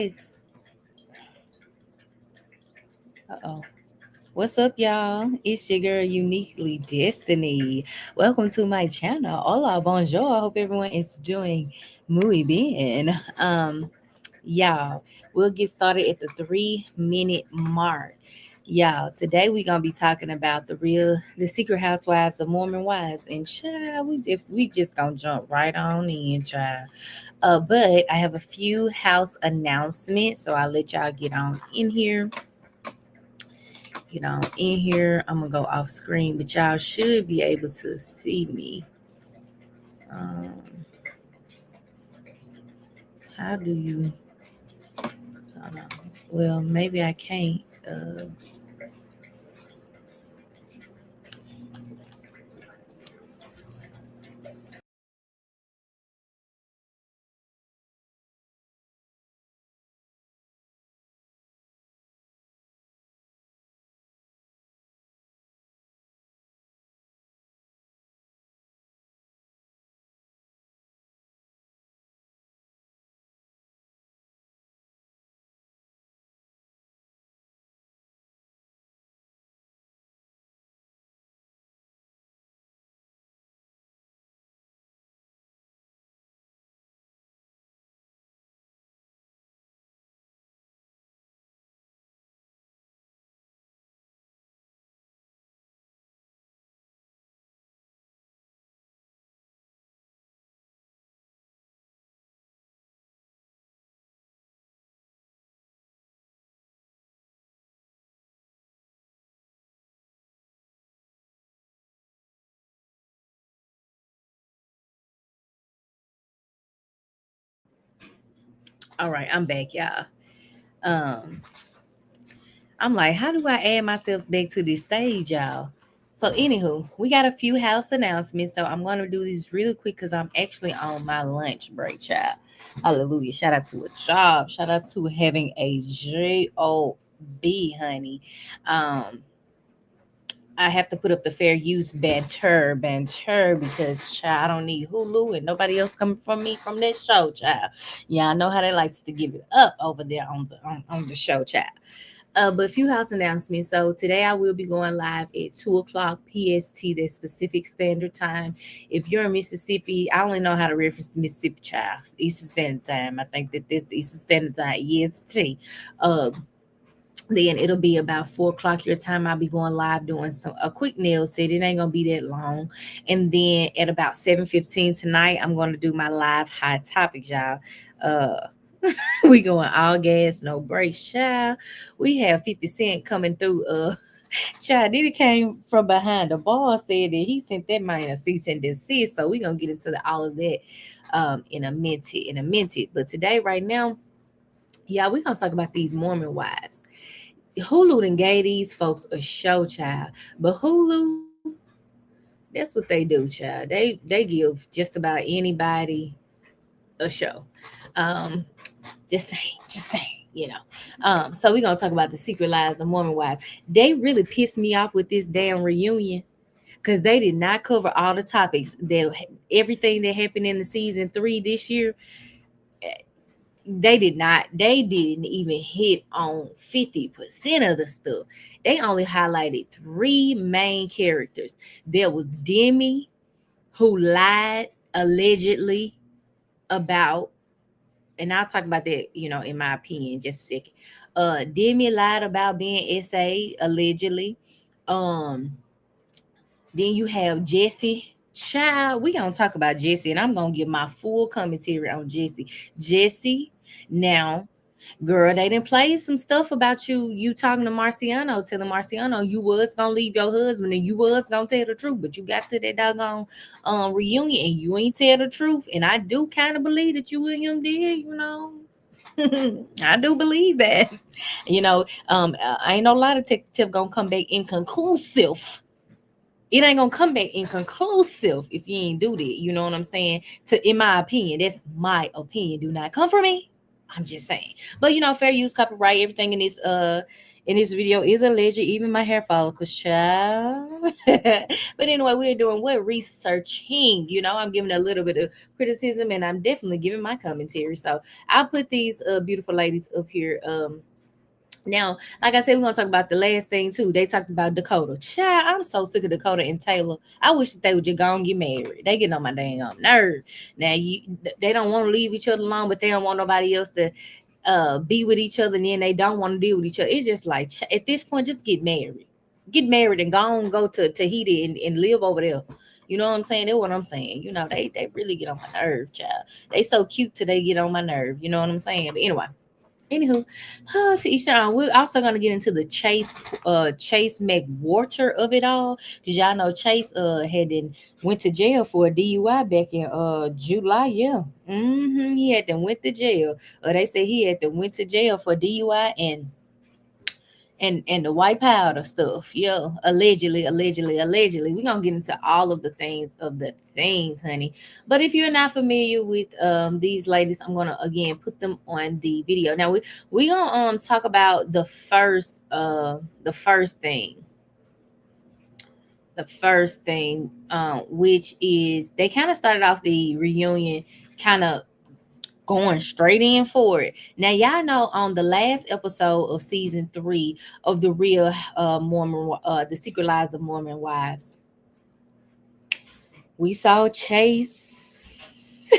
Uh-oh. What's up, y'all? It's your girl, Uniquely Destiny. Welcome to my channel. Hola, bonjour. I hope everyone is doing muy bien. Y'all, we'll get started at the 3 minute mark. Y'all, today we're gonna be talking about the secret housewives of Mormon wives, and child, we just gonna jump right on in, child. But I have a few house announcements, so I'll let y'all get on in here. In here. I'm gonna go off screen, but y'all should be able to see me. Um, how do you? Hold on. Well, maybe I can't. All right, I'm back, y'all. Um, I'm like, how do I add myself back to this stage, y'all? So, anywho, we got a few house announcements. So, I'm going to do these really quick because I'm actually on my lunch break, child. Hallelujah. Shout out to a job. Shout out to having a job, honey. Um, I have to put up the fair use banter, because child, I don't need Hulu and nobody else coming from me from that show, child. Yeah, I know how they likes to give it up over there on the show, child. But a few house announcements. So today I will be going live at 2 o'clock PST, that's Pacific Standard Time. If you're in Mississippi, I only know how to reference Mississippi, child. Eastern Standard Time. I think that this Eastern Standard Time EST. Uh, then it'll be about 4 o'clock your time. I'll be going live doing a quick nail set. It ain't gonna be that long. And then at about 7:15 tonight, I'm gonna do my live hot topics, y'all. Uh we going all gas, no brakes, child. We have 50 Cent coming through. Child, Diddy came from behind the bar, said that he sent that man a cease and desist. So we gonna get into all of that in a minute. But today, right now, yeah, we gonna talk about these Mormon wives. Hulu done gave these folks a show, child. But Hulu, that's what they do, child. They give just about anybody a show. Um, just saying. So we're gonna talk about the secret lives of Mormon wives. They really pissed me off with this damn reunion because they did not cover all the topics. Everything that happened in the season 3 this year, they did not. They didn't even hit on 50% of the stuff. They only highlighted three main characters. There was Demi, who lied allegedly about, and I'll talk about that, in my opinion, just a second. Demi lied about being SA allegedly. Um, then you have Jesse. Child, we gonna talk about Jesse, and I'm gonna give my full commentary on Jesse. Jesse, now, girl, they didn't play some stuff about you talking to Marciano, telling Marciano you was gonna leave your husband and you was gonna tell the truth, but you got to that doggone reunion and you ain't tell the truth. And I do kind of believe that you and him did. I do believe that. I ain't no lie detective gonna come back inconclusive. It ain't gonna come back inconclusive if you ain't do that. You know what I'm saying? In my opinion, that's my opinion. Do not come for me. I'm just saying. But fair use, copyright, everything in this video is alleged, even my hair follicles, child. But anyway, we're doing what? Researching. I'm giving a little bit of criticism, and I'm definitely giving my commentary. So I'll put these beautiful ladies up here. Now, like I said, we're gonna talk about the last thing too. They talked about Dakota. Child, I'm so sick of Dakota and Taylor. I wish that they would just go and get married. They getting on my damn nerve. Now they don't want to leave each other alone, but they don't want nobody else to be with each other, and then they don't want to deal with each other. It's just like at this point, just get married. Get married and go on, go to Tahiti and live over there. You know what I'm saying? That's what I'm saying. They really get on my nerve, child. They so cute till they get on my nerve. You know what I'm saying? But anyway. Anywho, to each their own. We're also gonna get into the Chase McWhorter of it all, because y'all know Chase went to jail for a DUI back in July. Yeah, he had to went to jail. They say he had to went to jail for DUI and the white powder stuff. Yeah, allegedly. We're gonna get into all of the things, honey. But if you're not familiar with these ladies, I'm gonna again put them on the video. Now we gonna talk about the first thing. The first thing, which is they kind of started off the reunion kind of going straight in for it. Now, y'all know on the last episode of season 3 of the real Mormon, the Secret Lives of Mormon Wives, we saw Chase,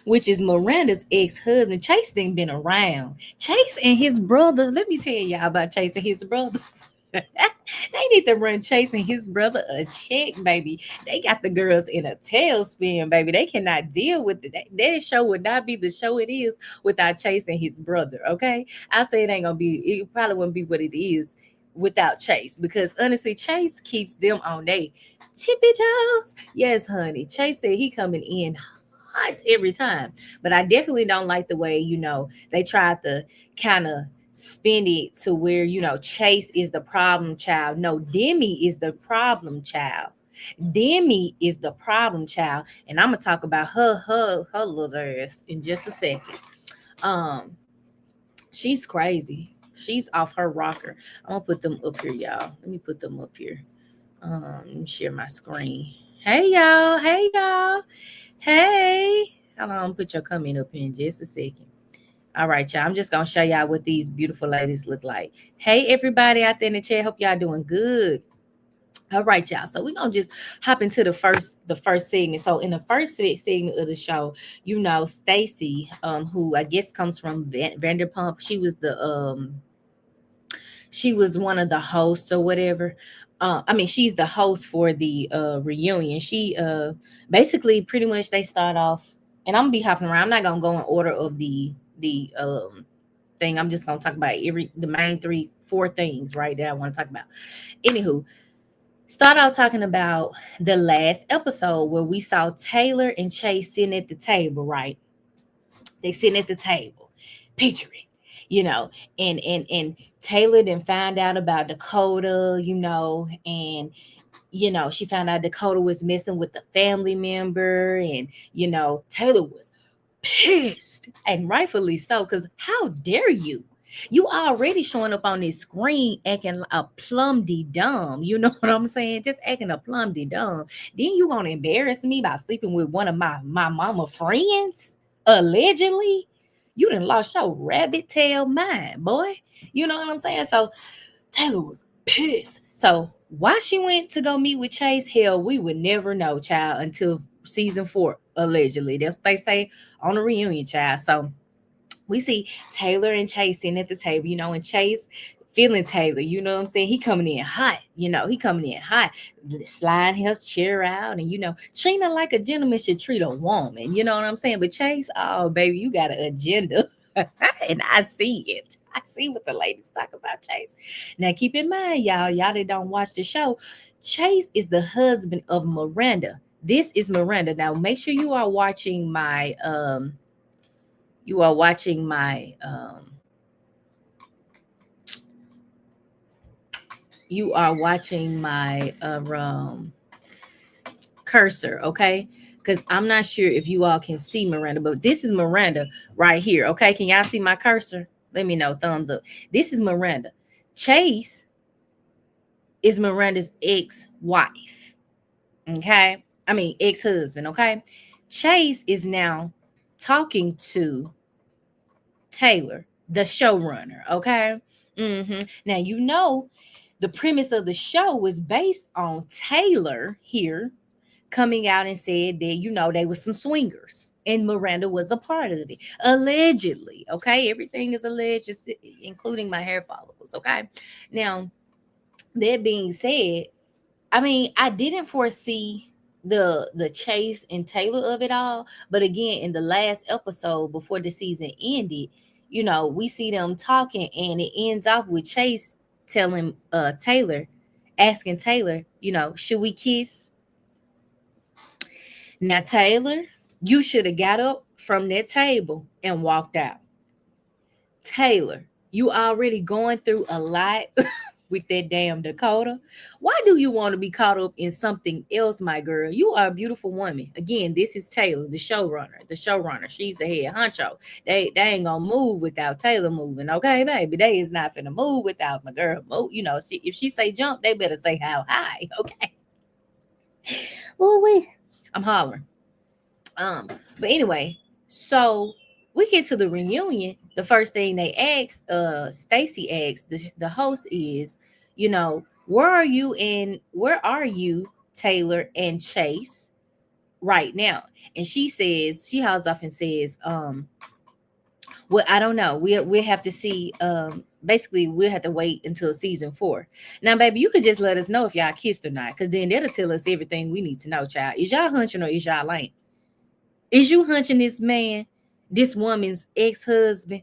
which is Miranda's ex-husband. Chase ain't been around. Chase and his brother. Let me tell y'all about Chase and his brother. They need to run Chase and his brother a check, baby. They got the girls in a tailspin, baby. They cannot deal with it. That show would not be the show it is without Chase and his brother. Okay, I say it ain't gonna be. It probably wouldn't be what it is without Chase, because honestly, Chase keeps them on their tippy toes. Yes, honey. Chase said he coming in hot every time, but I definitely don't like the way they tried to kind of spin it to where Chase is the problem child. No, Demi is the problem child. Demi is the problem child, and I'm gonna talk about her little ass in just a second. um she's crazy. She's off her rocker. I'm gonna put them up here, y'all. Let me put them up here. Let me share my screen. Hey y'all, hey y'all, hey. Hold on, put your comment up here in just a second. All right, y'all. I'm just gonna show y'all what these beautiful ladies look like. Hey, everybody out there in the chat. Hope y'all doing good. All right, y'all. So we're gonna just hop into the first segment. So in the first segment of the show, Stacy, who I guess comes from Vanderpump. She was one of the hosts or whatever. I mean, she's the host for the reunion. She basically pretty much they start off, and I'm gonna be hopping around. I'm not gonna go in order of the thing. I'm just gonna talk about the main 4 things right that I want to talk about. Anywho, start out talking about the last episode where we saw Taylor and Chase sitting at the table, right? They sitting at the table, picture it, and Taylor then find out about Dakota, and she found out Dakota was messing with the family member, and Taylor was pissed, and rightfully so, because how dare you? You already showing up on this screen acting a plumdy dumb. You know what I'm saying? Just acting a plumdy dumb. Then you gonna embarrass me by sleeping with one of my mama friends? Allegedly. You done lost your rabbit tail mind, boy. You know what I'm saying? So Taylor was pissed. So why she went to go meet with Chase, hell, we would never know, child, until season 4, allegedly. That's what they say on the reunion, child. So we see Taylor and Chase sitting at the table, and Chase feeling Taylor, you know what I'm saying? He coming in hot, he coming in hot, sliding his chair out, and treating her like a gentleman should treat a woman, you know what I'm saying? But Chase, oh baby, you got an agenda. And I see it. I see what the ladies talk about Chase. Now keep in mind, y'all that don't watch the show, Chase is the husband of Miranda. This is Miranda. Now make sure you are watching my you are watching my cursor, okay? because I'm not sure if you all can see Miranda, but this is Miranda right here. Okay, can y'all see my cursor? Let me know. Thumbs up. This is Miranda. Chase is Miranda's ex-wife. Okay, I mean ex-husband. Okay, Chase is now talking to Taylor, the showrunner. Okay. Now the premise of the show was based on Taylor here coming out and said that they were some swingers and Miranda was a part of it, allegedly. Okay, everything is alleged, including my hair follicles. Okay, now that being said, I mean, I didn't foresee the Chase and Taylor of it all, but again, in the last episode before the season ended, we see them talking, and it ends off with Chase telling Taylor, asking Taylor, should we kiss? Now, Taylor, you should have got up from that table and walked out. Taylor, you already going through a lot with that damn Dakota. Why do you want to be caught up in something else, my girl? You are a beautiful woman. Again, this is Taylor, the showrunner. The showrunner. She's the head honcho. They ain't gonna move without Taylor moving, okay, baby? They is not finna move without my girl. Move. If she say jump, they better say how high, okay? Oh, I'm hollering. But anyway, so we get to the reunion. The first thing they ask, Stacy asks the host is, where are you, Taylor and Chase, right now? And she hauls off and says, well, I don't know. We have to see. Basically, we'll have to wait until season 4. Now, baby, you could just let us know if y'all kissed or not, because then that'll tell us everything we need to know, child. Is y'all hunching or is y'all ain't? Is you hunching this man, this woman's ex-husband?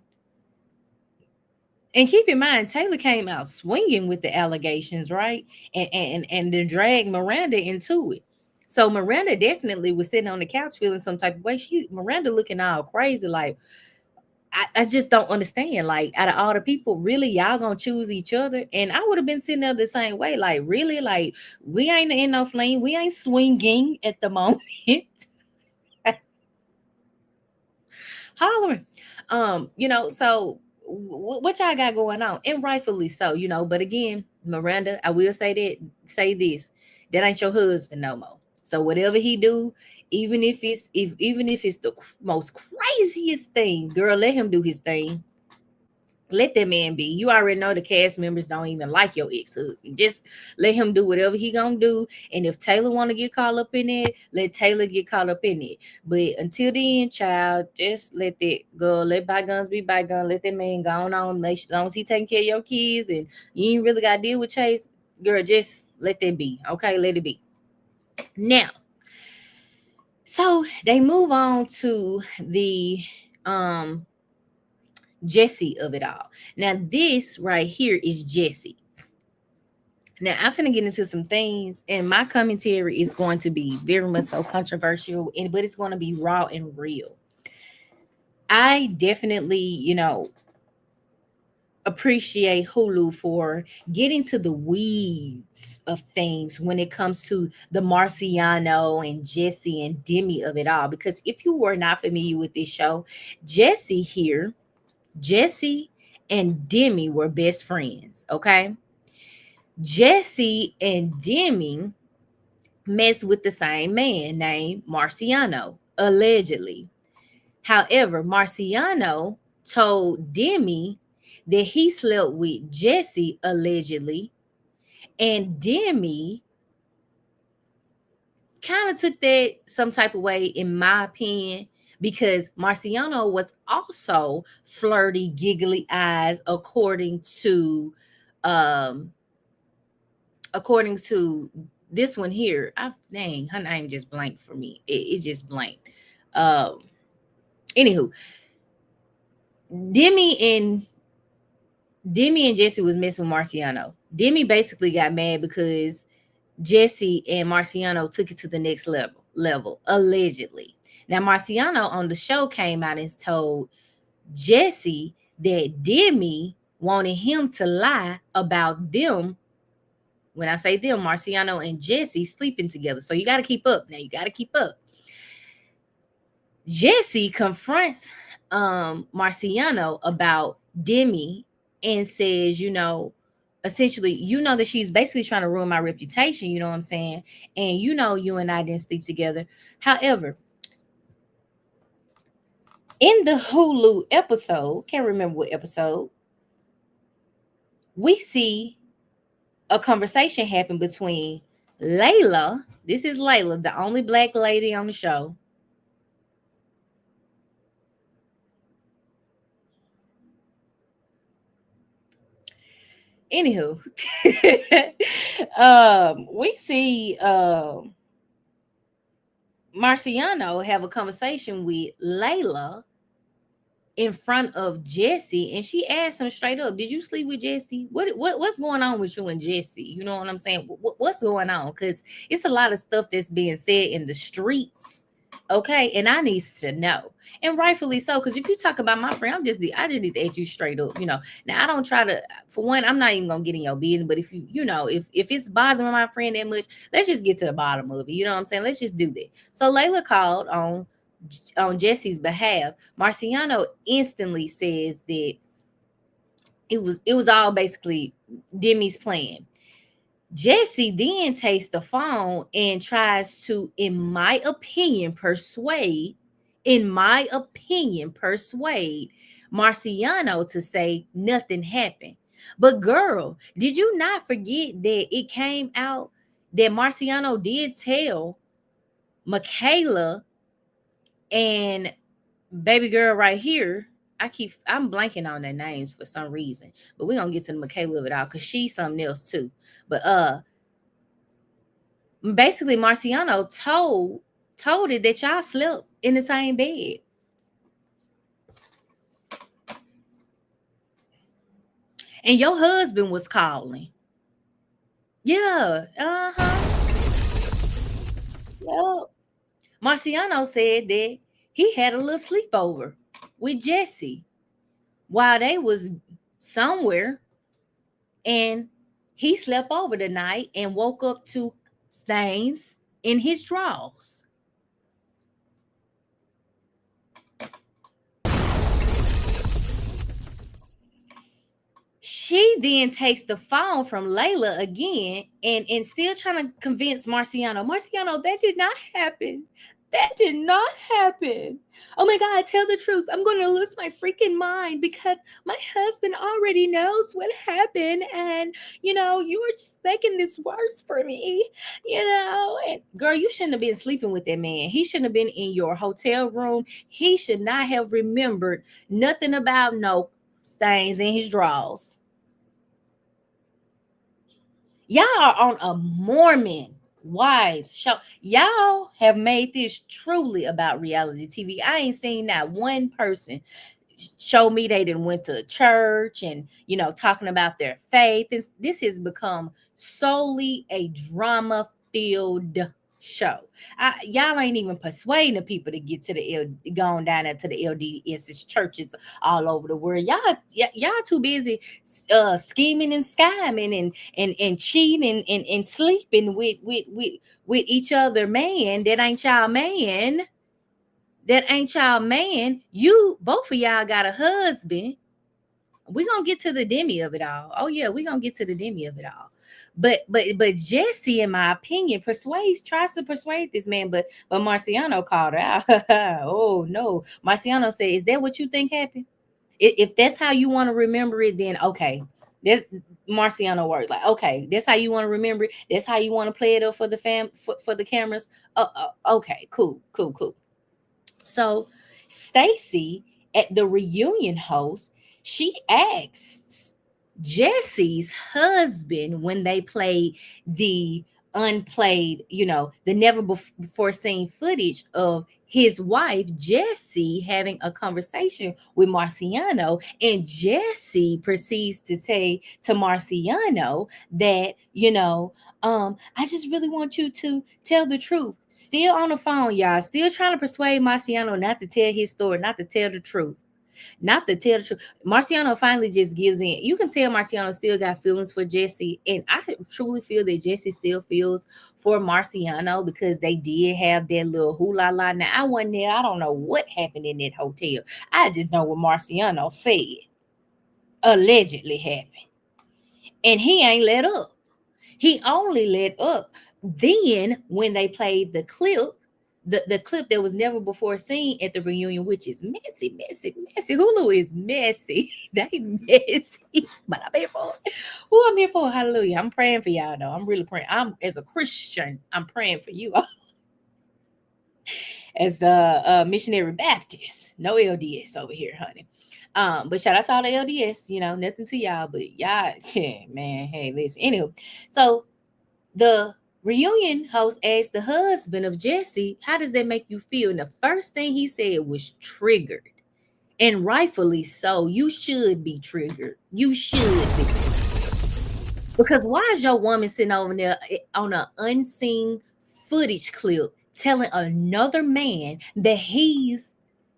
And keep in mind, Taylor came out swinging with the allegations, right? And then dragged Miranda into it. So Miranda definitely was sitting on the couch feeling some type of way. Miranda looking all crazy, like, I just don't understand. Like, out of all the people, really, y'all gonna choose each other? And I would have been sitting there the same way. Like, really? Like, we ain't in no flame. We ain't swinging at the moment. Hollering. So what y'all got going on? And rightfully so, but again, Miranda, I will say this, that ain't your husband no more. So whatever he do, even if it's the most craziest thing, girl, let him do his thing. Let that man be. You already know the cast members don't even like your ex-husband. Just let him do whatever he gonna do. And if Taylor want to get caught up in it, let Taylor get caught up in it. But until then, child, just let that go. Let bygones be bygones. Let that man go on. As long as he taking care of your kids and you ain't really got to deal with Chase, girl, just let that be. Okay, let it be. Now, so they move on to the Jesse of it all. Now, this right here is Jesse. Now, I'm finna get into some things, and my commentary is going to be very much so controversial, but it's going to be raw and real. I definitely, appreciate Hulu for getting to the weeds of things when it comes to the Marciano and Jesse and Demi of it all. Because if you were not familiar with this show, Jesse and Demi were best friends, okay? Jesse and Demi messed with the same man named Marciano, allegedly. However, Marciano told Demi that he slept with Jesse, allegedly, and Demi kind of took that some type of way, in my opinion, because Marciano was also flirty, giggly eyes, according to this one here. Dang, her name just blanked for me. It just blanked. Anywho, Demi and Jesse was messing with Marciano. Demi basically got mad because Jesse and Marciano took it to the next level, allegedly. Now, Marciano on the show came out and told Jesse that Demi wanted him to lie about them. When I say them, Marciano and Jesse sleeping together. So you got to keep up. Now, you got to keep up. Jesse confronts Marciano about Demi and says, essentially, that she's basically trying to ruin my reputation, you know what I'm saying? And you and I didn't sleep together. However, in the Hulu episode, can't remember what episode, we see a conversation happen between Layla. This is Layla, the only black lady on the show. Anywho, we see Marciano have a conversation with Layla in front of Jesse, and she asked him straight up, "Did you sleep with Jesse? What's going on with you and Jesse? You know what I'm saying? What's going on? Because it's a lot of stuff that's being said in the streets." Okay, and I needs to know, and rightfully so, because if you talk about my friend, I just need to ask you straight up. Now I don't try to. For one, I'm not even gonna get in your business, but if if it's bothering my friend that much, let's just get to the bottom of it. You know what I'm saying? Let's just do that. So Layla called on Jesse's behalf. Marciano instantly says that it was all basically Demi's plan. Jesse then takes the phone and tries to, in my opinion, persuade Marciano to say nothing happened. But girl, did you not forget that it came out that Marciano did tell Makayla and baby girl right here? I'm blanking on their names for some reason, but we're gonna get to the Makayla of it all because she's something else too. But basically Marciano told it that y'all slept in the same bed. And your husband was calling. Yeah. Yeah. Marciano said that he had a little sleepover with Jesse while they was somewhere, and he slept over the night and woke up to stains in his drawers. She then takes the phone from Layla again and still trying to convince Marciano, that did not happen. That did not happen. Oh my God, tell the truth. I'm going to lose my freaking mind because my husband already knows what happened. And, you were just making this worse for me, And girl, you shouldn't have been sleeping with that man. He shouldn't have been in your hotel room. He should not have remembered nothing about no stains in his drawers. Y'all are on a Mormon wives show. Y'all have made this truly about reality TV. I ain't seen that one person show me they didn't went to church and talking about their faith. This has become solely a drama filled show. Y'all ain't even persuading the people to get to the going down there to the LDS churches all over the world. Y'all too busy scheming and scamming and cheating and sleeping with each other man that ain't y'all man. You both of y'all got a husband. We gonna get to the Demi of it all. Oh yeah, we gonna get to the Demi of it all. But Jesse, in my opinion, tries to persuade this man, but Marciano called her out. Oh no. Marciano said, "Is that what you think happened? If that's how you want to remember it, then okay." This Marciano words like, okay, that's how you want to remember it. That's how you want to play it up for the for the cameras. Okay, cool. So Stacy at the reunion host, she asks Jesse's husband when they played the unplayed, the never before seen footage of his wife Jesse having a conversation with Marciano, and Jesse proceeds to say to Marciano that, I just really want you to tell the truth. Still on the phone, y'all. Still trying to persuade Marciano not to tell his story, not to tell the truth. Not to tell the truth. Marciano finally just gives in. You can tell Marciano still got feelings for Jesse, and I truly feel that Jesse still feels for Marciano because they did have that little hula la. Now I wasn't there. I don't know what happened in that hotel. I just know what Marciano said allegedly happened, and he ain't let up. He only let up then when they played the clip, the clip that was never before seen at the reunion, which is messy, messy, messy. Hulu is messy. They messy. But I'm here for it. Who I'm here for? Hallelujah. I'm praying for y'all though. I'm really praying. I'm as a Christian, I'm praying for you as the missionary Baptist. No LDS over here, honey. But shout out to all the LDS, nothing to y'all, but y'all, man, hey, listen. Anywho, so the reunion host asked the husband of Jesse, how does that make you feel? And the first thing he said was triggered. And rightfully so. You should be triggered. You should be. Because why is your woman sitting over there on an unseen footage clip telling another man that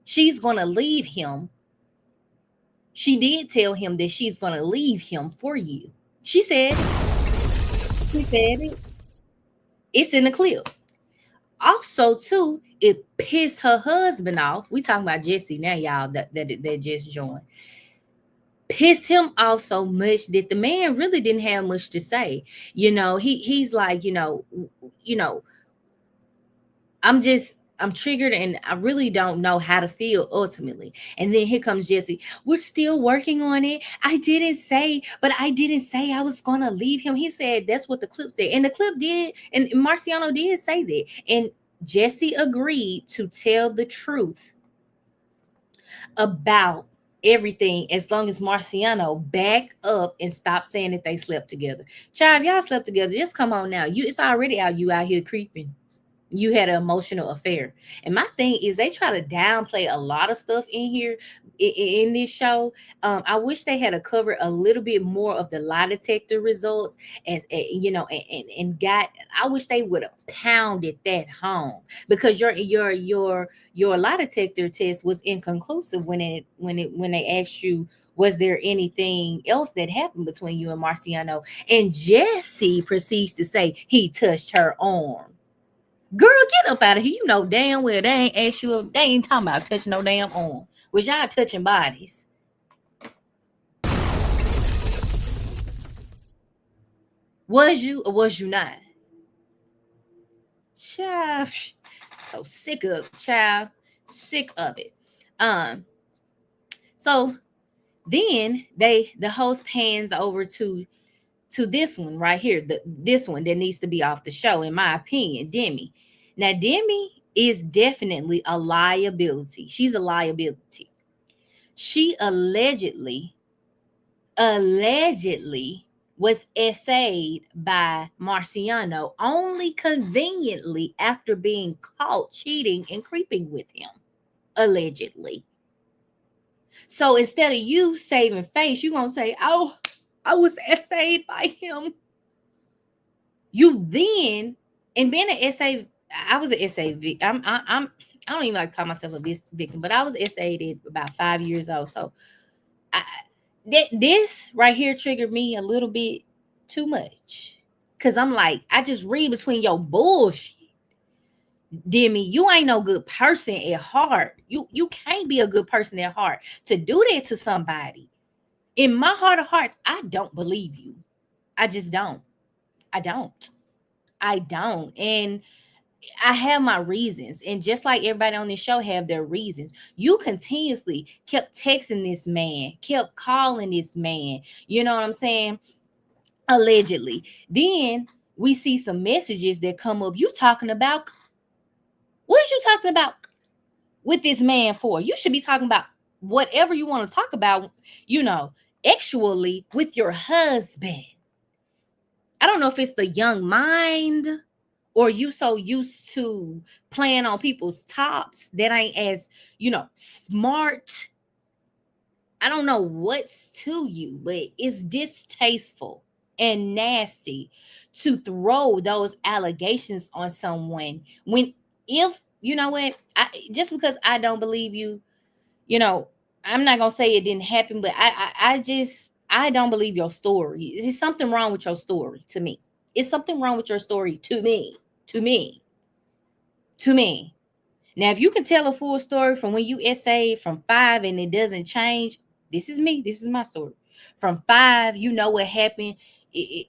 she's gonna leave him? She did tell him that she's gonna leave him for you. She said it. She said it. It's in the clip. Also, too, it pissed her husband off. We talking about Jesse now, y'all, that just joined. Pissed him off so much that the man really didn't have much to say. He's like, I'm triggered and I really don't know how to feel ultimately. And then here comes Jesse. We're still working on it. I didn't say I was going to leave him. He said that's what the clip said. And the clip did, and Marciano did say that. And Jesse agreed to tell the truth about everything as long as Marciano back up and stop saying that they slept together. Child, if y'all slept together, just come on now. It's already out. You out here creeping. You had an emotional affair. And my thing is they try to downplay a lot of stuff in here in this show. I wish they had covered a little bit more of the lie detector results and got. I wish they would have pounded that home because your lie detector test was inconclusive when they asked you, was there anything else that happened between you and Marciano? And Jesse proceeds to say he touched her arm. Girl, get up out of here. You know damn well they ain't asked you. They ain't talking about touching no damn arm. Was y'all touching bodies? Was you or was you not? Child, so sick of it, child. Sick of it. So then the host pans over to this one right here, this one that needs to be off the show, in my opinion, Demi. Now, Demi is definitely a liability. She's a liability. She allegedly was essayed by Marciano only conveniently after being caught cheating and creeping with him, allegedly. So instead of you saving face, you're going to say, oh, I was essayed by him. You then, and being an essay, I was an essay victim. I don't even like to call myself a victim, but I was essayed at about 5 years old. So this right here triggered me a little bit too much. Cause I'm like, I just read between your bullshit. Demi, you ain't no good person at heart. You can't be a good person at heart to do that to somebody. In my heart of hearts, I don't believe you. I just don't. I don't. And I have my reasons. And just like everybody on this show have their reasons, you continuously kept texting this man, kept calling this man. You know what I'm saying? Allegedly. Then we see some messages that come up. You talking about, what is you talking about with this man for? You should be talking about whatever you want to talk about, actually with your husband. I don't know if it's the young mind or you so used to playing on people's tops that ain't as, smart. I don't know what's to you, but it's distasteful and nasty to throw those allegations on someone when, if, you know what, just because I don't believe you, I'm not gonna say it didn't happen, but I don't believe your story. There's something wrong with your story to me. It's something wrong with your story to me. To me. To me. Now, if you can tell a full story from when you essayed from 5 and it doesn't change, this is me. This is my story. From 5, you know what happened. It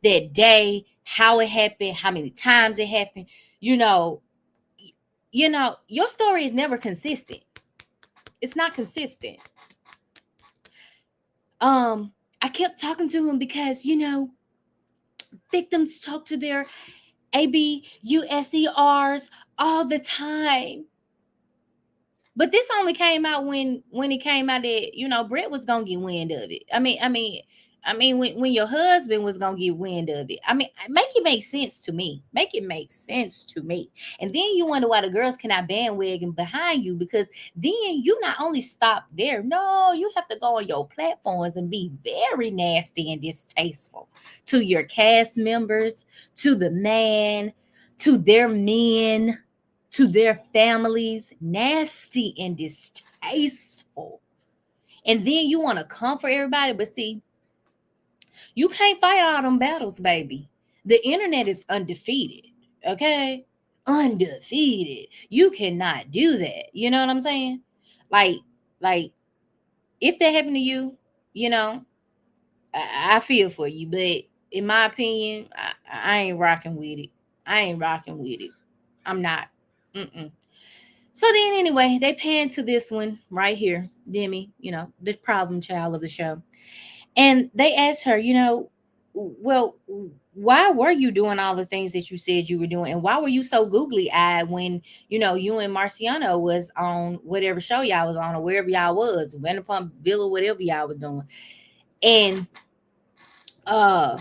that day, how it happened, how many times it happened. You know, your story is never consistent. It's not consistent. I kept talking to him because victims talk to their ABUSERs all the time. But this only came out when it came out that Brett was gonna get wind of it. I mean when your husband was gonna get wind of it. Make it make sense to me. Make it make sense to me. And then you wonder why the girls cannot bandwagon behind you, because then you not only stop there. No, you have to go on your platforms and be very nasty and distasteful to your cast members, to the man, to their men, to their families. Nasty and distasteful. And then you want to comfort everybody, but see, you can't fight all them battles, baby. The internet is undefeated, okay? Undefeated. You cannot do that. You know what I'm saying? Like, like if that happened to you, you know, I feel for you, but in my opinion, I ain't rocking with it. I ain't rocking with it. I'm not. Mm-mm. So then, anyway, they pan to this one right here, Demi, the problem child of the show. And they asked her, well, why were you doing all the things that you said you were doing? And why were you so googly eyed when, you and Marciano was on whatever show y'all was on, or wherever y'all was, Vanderpump Villa, whatever y'all was doing. And uh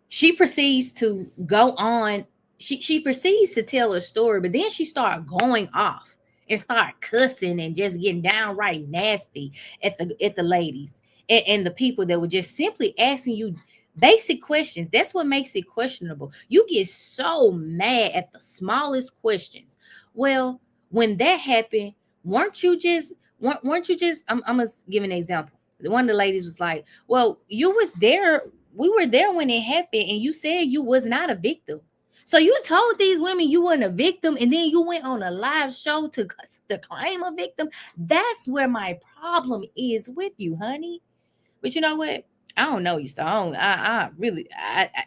she proceeds to go on. She proceeds to tell her story, but then she started going off and start cussing and just getting downright nasty at the ladies and the people that were just simply asking you basic questions. That's what makes it questionable. You get so mad at the smallest questions. Well, when that happened, weren't you just I'm gonna give an example. One of the ladies was like, well, you was there, we were there when it happened, and you said you was not a victim. So you told these women you weren't a victim, and then you went on a live show to claim a victim. That's where my problem is with you, honey. But you know what? I don't know you, so I really,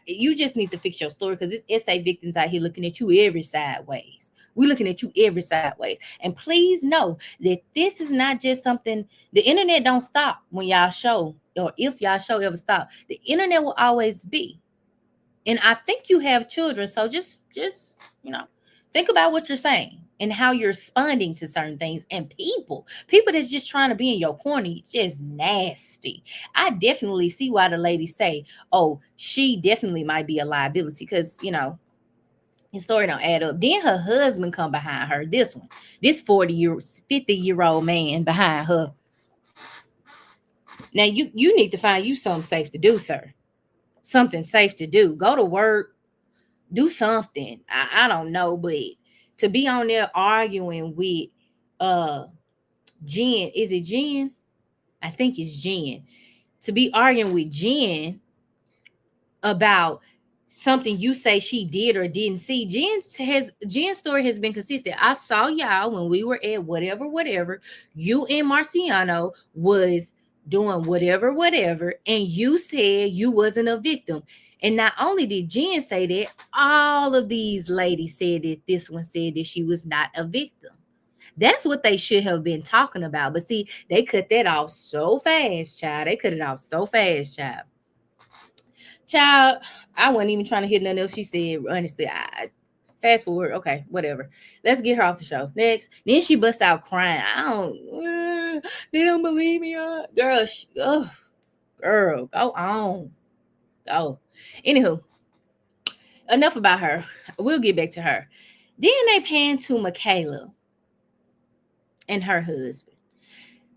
you just need to fix your story, because it's SA victims out here looking at you every sideways. We're looking at you every sideways. And please know that this is not just something, the internet don't stop when y'all show, or if y'all show ever stop. The internet will always be. And I think you have children, so just think about what you're saying and how you're responding to certain things. And people that's just trying to be in your corner, just nasty. I definitely see why the ladies say, oh, she definitely might be a liability, because his story don't add up. Then her husband come behind her. This 50-year-old man behind her. Now you need to find you something safe to do, sir. Something safe to do. Go to work, do something. I don't know, but to be on there arguing with Jen, is it Jen? I think it's Jen. To be arguing with Jen about something you say she did or didn't see. Jen's story has been consistent. I saw y'all when we were at whatever. You and Marciano was doing whatever, and you said you wasn't a victim. And not only did Jen say that, all of these ladies said that this one said that she was not a victim. That's what they should have been talking about. But see, they cut that off so fast, child. They cut it off so fast, child. Child, I wasn't even trying to hear nothing else she said. Honestly, I fast forward. Okay, whatever. Let's get her off the show. Next. Then she busts out crying. They don't believe me. Girl, go on. Go. Anywho, enough about her. We'll get back to her. Then they pan to Makayla and her husband.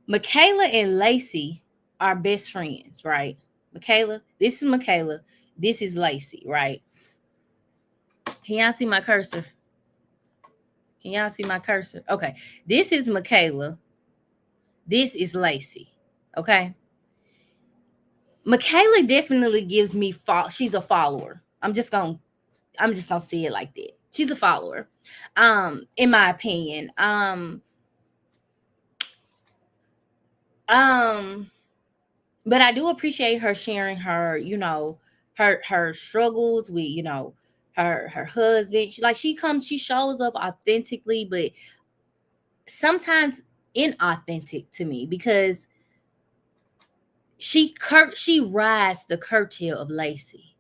Makayla and Lacey are best friends, right? Makayla, this is Makayla. This is Lacey, right? Can y'all see my cursor? Okay. This is Makayla. This is Lacey. Okay. Makayla definitely gives me she's a follower. I'm just gonna see it like that. She's a follower. In my opinion. Um but I do appreciate her sharing her, her struggles with, her husband. She shows up authentically, but sometimes inauthentic to me, because she rides the curtail of Lacey.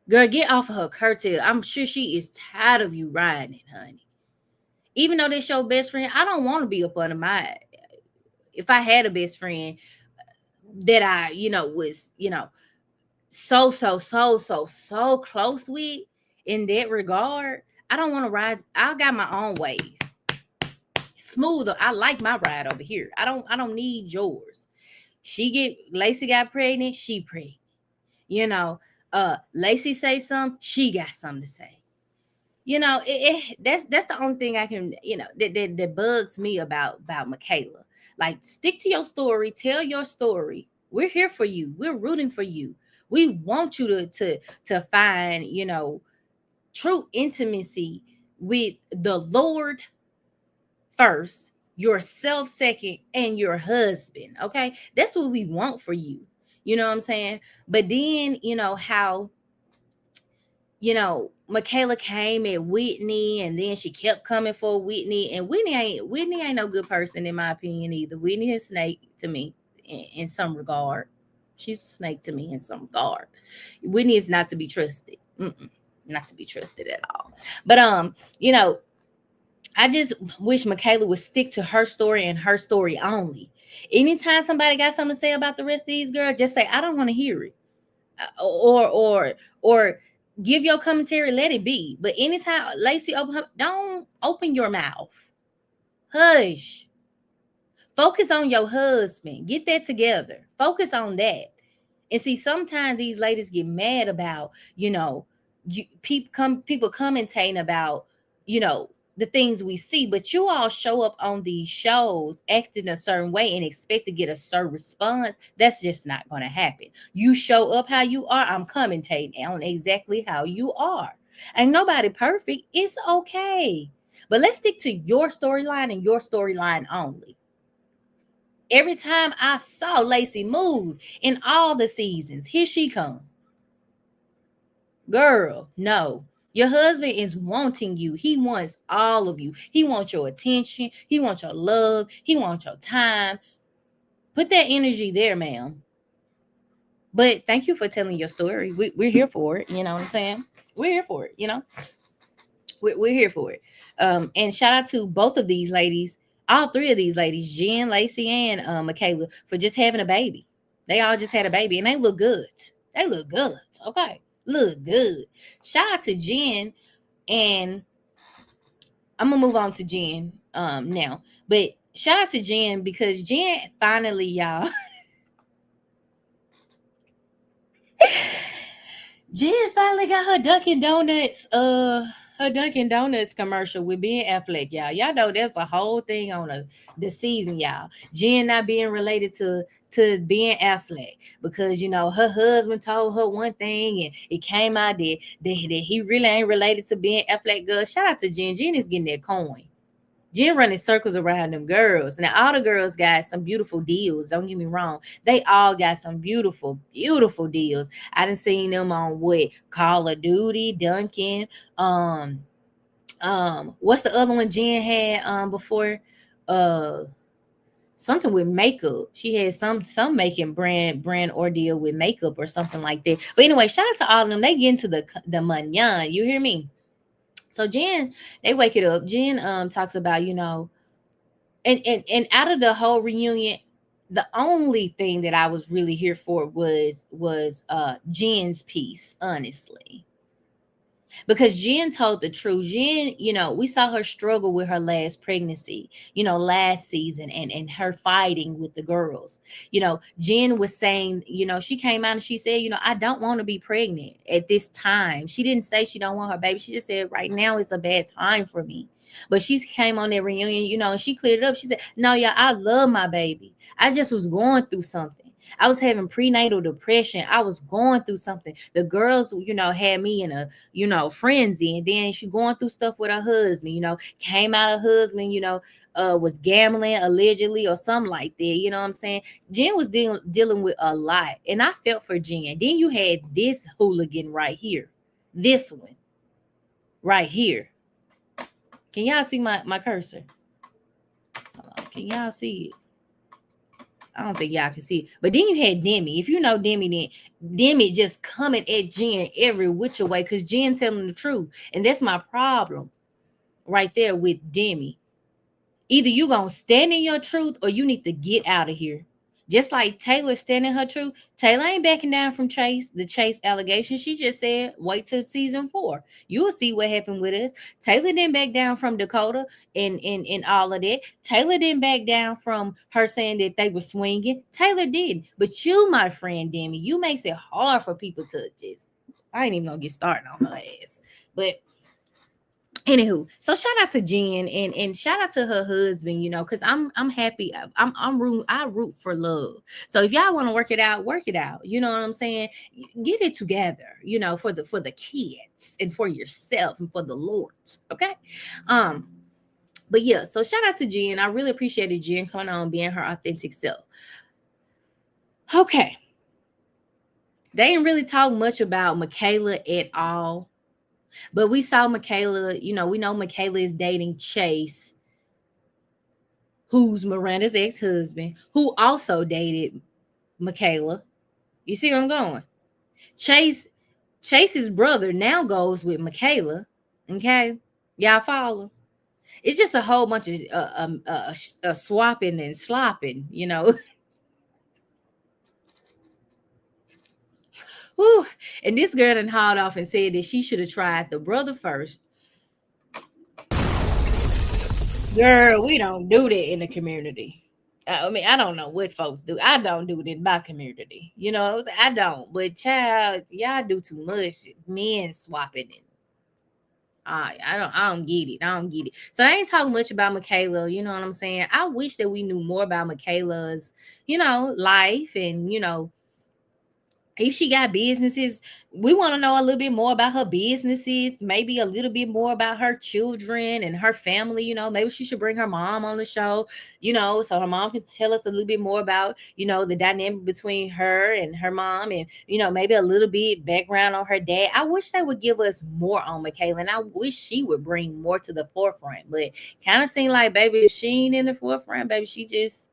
Girl, get off of her curtail. I'm sure she is tired of you riding, honey. Even though that's your best friend, I don't want to be up under my. If I had a best friend that I, was, so close with in that regard, I don't want to ride. I got my own wave. Smoother. I like my ride over here. I don't need yours. Lacey got pregnant, she pregnant. You know, Lacey say something, she got something to say. That's the only thing I can, that bugs me about Makayla. Like, stick to your story, tell your story. We're here for you. We're rooting for you. We want you to find, true intimacy with the Lord first, yourself second, and your husband. Okay, that's what we want for you. You know what I'm saying? But then, how, Makayla came at Whitney, and then she kept coming for Whitney. And Whitney ain't no good person in my opinion either. Whitney is snake to me in some regard. She's a snake to me in some regard. Whitney is not to be trusted. Not to be trusted at all. But I just wish Makayla would stick to her story and her story only. Anytime somebody got something to say about the rest of these girls, just say, I don't want to hear it. Or give your commentary, let it be. But anytime Lacey don't open your mouth. Hush. Focus on your husband. Get that together. Focus on that. And see, sometimes these ladies get mad about, people commentating about, the things we see, but you all show up on these shows acting a certain way and expect to get a certain response. That's just not going to happen. You show up how you are. I'm commentating on exactly how you are. Ain't nobody perfect. It's okay. But let's stick to your storyline and your storyline only. Every time I saw Lacey move in all the seasons, here she come. Girl, no. Your husband is wanting you. He wants all of you. He wants your attention. He wants your love. He wants your time. Put that energy there, ma'am. But thank you for telling your story. We're here for it. You know what I'm saying? We're here for it. We're here for it. And shout out to both of these ladies, all three of these ladies, Jen, Lacey, and Makayla, for just having a baby. They all just had a baby, and they look good. They look good. Okay. Look good. Shout out to Jen, and I'm gonna move on to Jen now. But shout out to Jen, because Jen finally, y'all. Jen finally got her Dunkin' Donuts commercial with Ben Affleck, y'all. Y'all know that's a whole thing on the season, y'all. Jen not being related to Ben Affleck, because her husband told her one thing, and it came out that he really ain't related to Ben Affleck. Girl, shout out to Jen. Jen is getting that coin. Jen running circles around them girls. Now, all the girls got some beautiful deals. Don't get me wrong. They all got some beautiful, beautiful deals. I done seen them on Call of Duty, Duncan. What's the other one Jen had before? Something with makeup. She had some making brand ordeal with makeup or something like that. But anyway, shout out to all of them. They get into the money. You hear me? So Jen, they wake it up. Jen talks about, and out of the whole reunion, the only thing that I was really here for was Jen's piece, honestly. Because Jen told the truth. Jen, we saw her struggle with her last pregnancy, last season, and her fighting with the girls. Jen was saying, she came out and she said, I don't want to be pregnant at this time. She didn't say she don't want her baby. She just said, right now it's a bad time for me. But she came on that reunion, and she cleared it up. She said, "No, y'all, I love my baby. I just was going through something. I was having prenatal depression. I was going through something. The girls, had me in a, frenzy. And then she going through stuff with her husband, came out her husband, was gambling allegedly or something like that. You know what I'm saying? Jen was dealing with a lot. And I felt for Jen. Then you had this hooligan right here. This one right here. Can y'all see my cursor? Hold on. Can y'all see it? I don't think y'all can see it. But then you had Demi. If you know Demi, then Demi just coming at Jen every which way because Jen telling the truth. And that's my problem right there with Demi. Either you gonna stand in your truth or you need to get out of here. Just like Taylor standing her truth. Taylor ain't backing down from the Chase allegation. She just said, wait till season 4. You'll see what happened with us. Taylor didn't back down from Dakota and all of that. Taylor didn't back down from her saying that they were swinging. Taylor did. But you, my friend Demi, you makes it hard for people to just, I ain't even gonna get started on her ass. But anywho, so shout out to Jen and shout out to her husband, because I'm happy. I root for love. So if y'all want to work it out, work it out. You know what I'm saying? Get it together, for the kids and for yourself and for the Lord. Okay. But yeah, so shout out to Jen. I really appreciated Jen coming on being her authentic self. Okay. They didn't really talk much about Makayla at all. But we saw Makayla, we know Makayla is dating Chase, who's Miranda's ex-husband, who also dated Makayla. You see where I'm going? Chase's brother now goes with Makayla. Okay? Y'all follow? It's just a whole bunch of swapping and slopping, Whew. And this girl done hauled off and said that she should have tried the brother first. Girl, we don't do that in the community. I mean, I don't know what folks do. I don't do it in my community. I don't. But child, y'all do too much. Men swapping it. I don't get it. I don't get it. So I ain't talking much about Makayla. You know what I'm saying? I wish that we knew more about Makayla's, life and, if she got businesses, we want to know a little bit more about her businesses, maybe a little bit more about her children and her family. Maybe she should bring her mom on the show, so her mom can tell us a little bit more about, the dynamic between her and her mom and, maybe a little bit background on her dad. I wish they would give us more on Makayla, and I wish she would bring more to the forefront, but kind of seemed like, baby, if she ain't in the forefront, baby, she just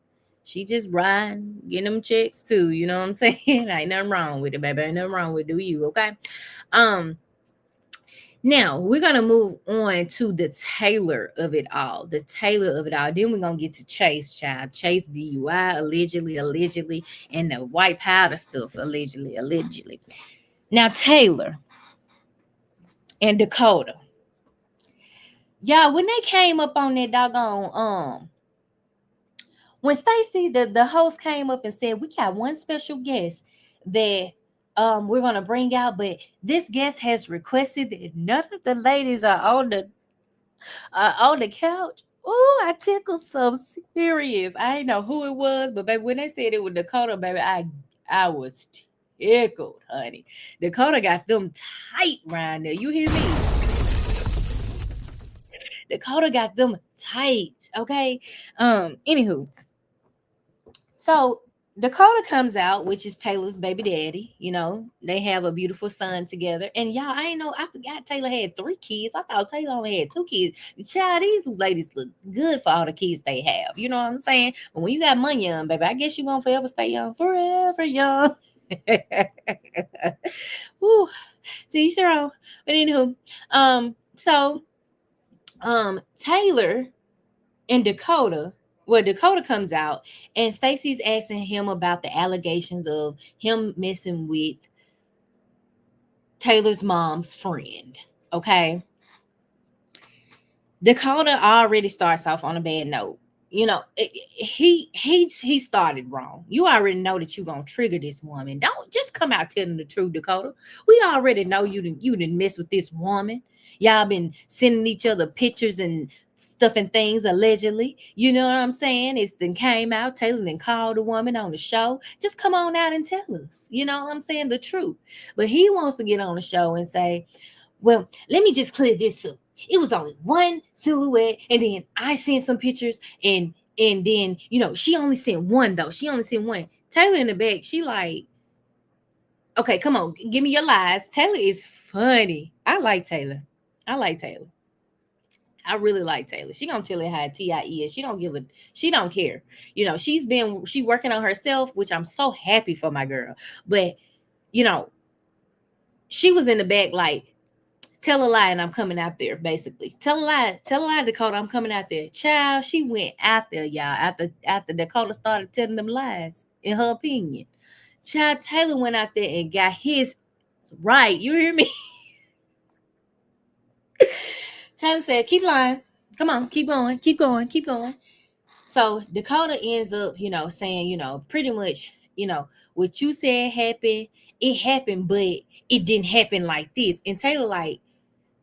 riding, getting them checks too. You know what I'm saying? Ain't nothing wrong with it, baby. Ain't nothing wrong with it. Do you, okay? Now we're gonna move on to the Taylor of it all. The Taylor of it all. Then we're gonna get to Chase, child. Chase DUI, allegedly, and the white powder stuff, allegedly. Now Taylor and Dakota. Y'all, when they came up on that doggone when Stacy, the host, came up and said, we got one special guest that we're going to bring out, but this guest has requested that none of the ladies are on the couch. Oh, I tickled so serious. I didn't know who it was, but baby, when they said it was Dakota, baby, I was tickled, honey. Dakota got them tight round there. You hear me? Dakota got them tight, okay? Anywho. So Dakota comes out, which is Taylor's baby daddy. They have a beautiful son together. And y'all, I forgot Taylor had 3 kids. I thought Taylor only had 2 kids. Child, these ladies look good for all the kids they have. You know what I'm saying? But when you got money young, baby, I guess you're going to forever stay young. Forever young. Woo. See, sure. But anywho, Taylor and Dakota. Well, Dakota comes out and Stacy's asking him about the allegations of him messing with Taylor's mom's friend. Okay. Dakota already starts off on a bad note. He started wrong. You already know that you're gonna trigger this woman. Don't just come out telling the truth, Dakota. We already know you didn't mess with this woman. Y'all been sending each other pictures and stuff and things allegedly. You know what I'm saying? It's then came out. Taylor then called the woman on the show. Just come on out and tell us. You know what I'm saying? The truth. But he wants to get on the show and say, well, let me just clear this up. It was only one silhouette, and then I sent some pictures, and then she only sent one though. She only sent one. Taylor in the back, she like, okay, come on, give me your lies. Taylor is funny. I like Taylor. I like Taylor. I really like Taylor. She gonna tell it how TIE is. She don't give a. She don't care. She working on herself, which I'm so happy for my girl. But you know, she was in the back like, tell a lie and I'm coming out there. Basically, tell a lie, Dakota. I'm coming out there. Child, she went out there, y'all. After Dakota started telling them lies, in her opinion, Child Taylor went out there and got his right. You hear me? Taylor said, keep lying. Come on, keep going, keep going, keep going. So Dakota ends up, saying, pretty much, what you said happened, it happened, but it didn't happen like this. And Taylor, like,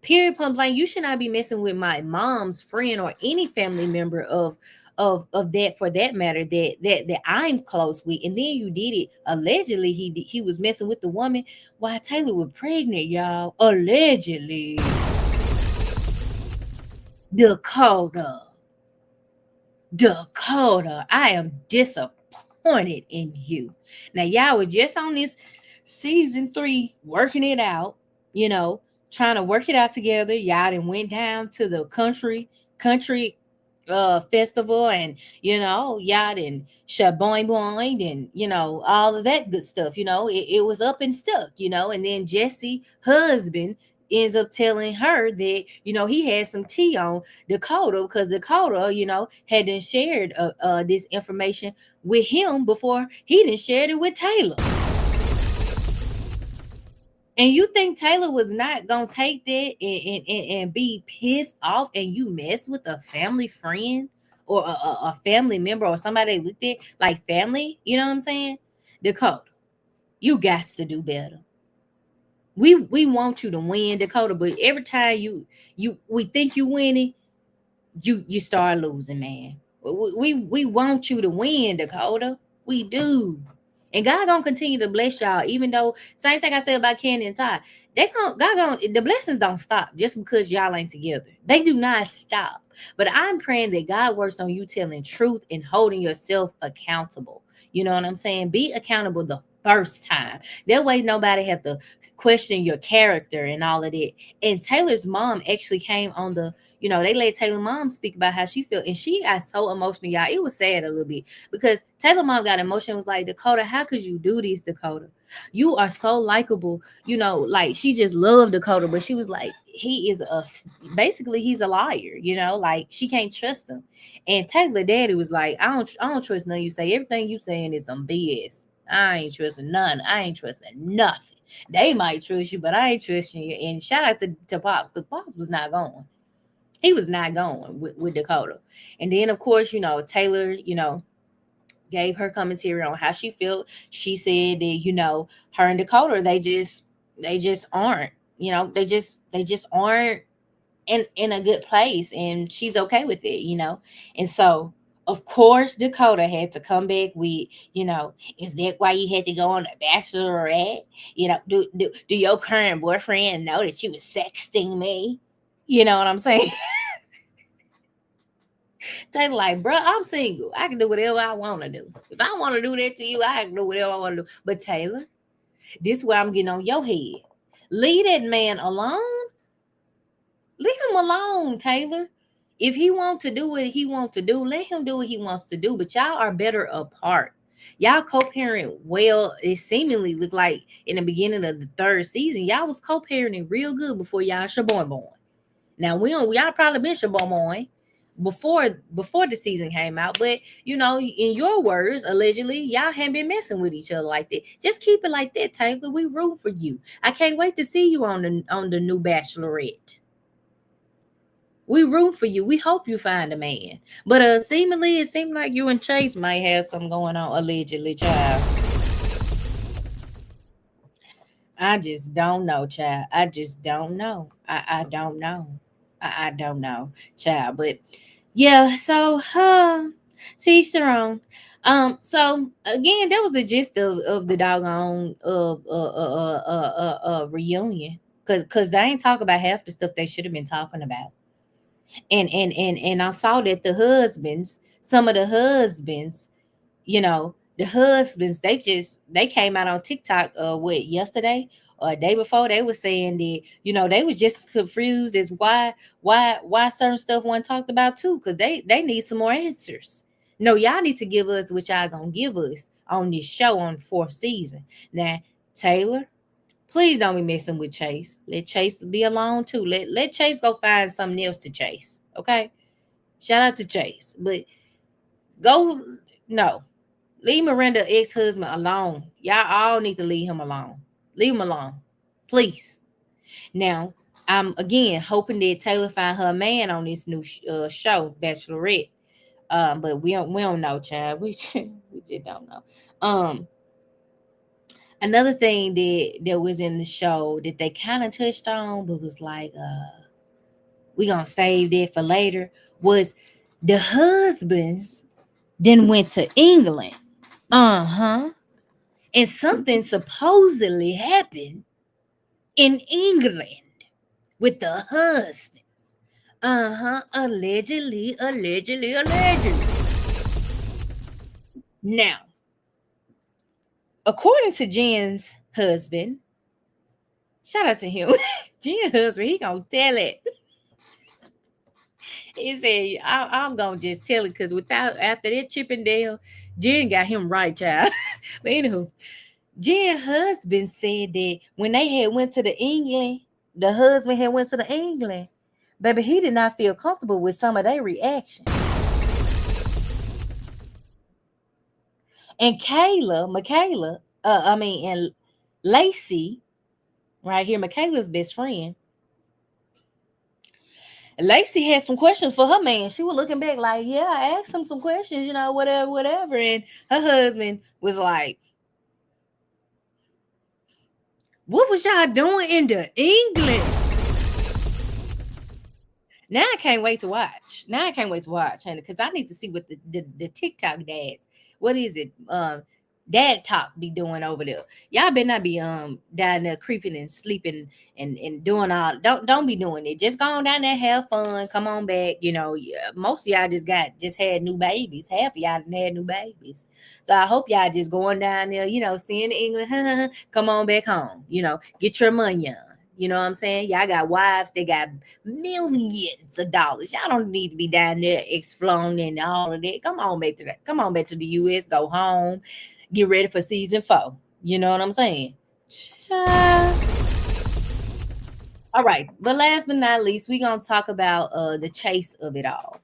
period, point blank, you should not be messing with my mom's friend or any family member of that, for that matter, that I'm close with. And then you did it allegedly. He was messing with the woman while Taylor was pregnant, y'all. Allegedly. Dakota, I am disappointed in you. Now, y'all were just on this season 3 working it out, trying to work it out together. Y'all done went down to the country festival, and y'all done shaboing boing, and all of that good stuff. It was up and stuck, and then Jesse husband ends up telling her that he had some tea on Dakota, because Dakota had then shared this information with him before he didn't share it with Taylor. And you think Taylor was not gonna take that and be pissed off, and you mess with a family friend or a family member or somebody they looked at like family? You know what I'm saying? Dakota, you got to do better. We want you to win, Dakota, but every time we think you winning, you start losing, man. We want you to win, Dakota. We do. And God gonna continue to bless y'all, even though same thing I said about Candy and Ty. The blessings don't stop just because y'all ain't together. They do not stop. But I'm praying that God works on you telling truth and holding yourself accountable. You know what I'm saying? Be accountable the first time. That way nobody have to question your character and all of that. And Taylor's mom actually came on they let Taylor's mom speak about how she felt, and she got so emotional, y'all. It was sad a little bit, because Taylor's mom got emotional, was like, Dakota, how could you do this, Dakota? You are so likable, like she just loved Dakota, but she was like, basically he's a liar, like she can't trust him. And Taylor daddy was like, I don't trust none you say. Everything you saying is some BS. I ain't trusting none. I ain't trusting nothing. They might trust you, but I ain't trusting you. And shout out to Pops, because Pops was not going. He was not going with Dakota. And then, of course, Taylor, gave her commentary on how she felt. She said that, her and Dakota, they just aren't, they just aren't in a good place, and she's okay with it. And so, of course, Dakota had to come back with, is that why you had to go on a bachelorette? Do your current boyfriend know that you was sexting me? You know what I'm saying? Taylor like, bro, I'm single. I can do whatever I want to do. If I want to do that to you, I can do whatever I want to do. But Taylor, this is where I'm getting on your head. Leave that man alone. Leave him alone, Taylor. If he wants to do what he wants to do, let him do what he wants to do. But y'all are better apart. Y'all co-parent well. It seemingly looked like in the beginning of the 3rd season, y'all was co-parenting real good before y'all shaboy. Now y'all probably been shaboy before the season came out, but in your words, allegedly, y'all haven't been messing with each other like that. Just keep it like that, Taylor. We root for you. I can't wait to see you on the new Bachelorette. We root for you. We hope you find a man. But seemingly, it seems like you and Chase might have something going on, allegedly, child. I just don't know, child. I just don't know. I don't know. I don't know, child. But yeah, so to each their own. So again, that was the gist of the doggone reunion. Cause they ain't talk about half the stuff they should have been talking about. And I saw that the husbands, some of the husbands, the husbands, they came out on TikTok what, yesterday or a day before. They were saying that, they was just confused as why certain stuff wasn't talked about too, because they need some more answers. No, y'all need to give us what y'all gonna give us on this show on fourth season. Now, Taylor, please don't be messing with Chase. Let Chase be alone too. Let Chase go find something else to chase. Okay. Shout out to Chase. But go, no. Leave Miranda ex-husband alone. Y'all all need to leave him alone. Leave him alone. Please. Now, I'm again hoping that Taylor find her man on this new show, Bachelorette. But we don't know, child. We just don't know. Another thing that was in the show that they kind of touched on, but was like, we gonna save that for later, was the husbands then went to England. Uh-huh. And something supposedly happened in England with the husbands. Uh-huh. Allegedly, allegedly, allegedly. Now, according to Jen's husband, shout out to him. Jen's husband, he gonna tell it. He said, I'm gonna just tell it because without after that Chippendale, Jen got him right, child. But anywho, Jen's husband said that when they had went to the England, the husband had went to the England, baby, he did not feel comfortable with some of their reaction. And Makayla, and Lacey, right here, Makayla's best friend. Lacey had some questions for her man. She was looking back like, yeah, I asked him some questions, whatever, whatever. And her husband was like, what was y'all doing in the England? Now I can't wait to watch. Now I can't wait to watch, honey, because I need to see what the TikTok dads, what is it? Dad talk be doing over there. Y'all better not be down there creeping and sleeping and doing all. Don't be doing it. Just go on down there, have fun, come on back. Yeah, most of y'all just had new babies. Half of y'all done had new babies. So I hope y'all just going down there, seeing England, come on back home. Get your money on. You know what I'm saying? Y'all got wives, they got millions of dollars. Y'all don't need to be down there exploring and all of that. Come on back to that. Come on back to the US, go home, get ready for season 4. You know what I'm saying? All right. But last but not least, we're gonna talk about the chase of it all.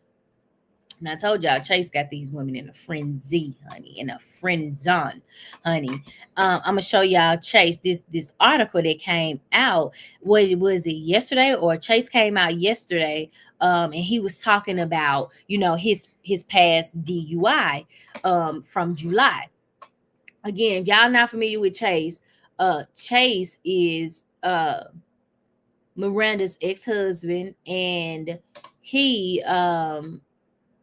And I told y'all, Chase got these women in a frenzy, honey, in a friend zone, honey. I'm gonna show y'all Chase this article that came out. What was it, yesterday? Or Chase came out yesterday, and he was talking about his past DUI from July. Again, if y'all not familiar with Chase, Chase is Miranda's ex-husband, and he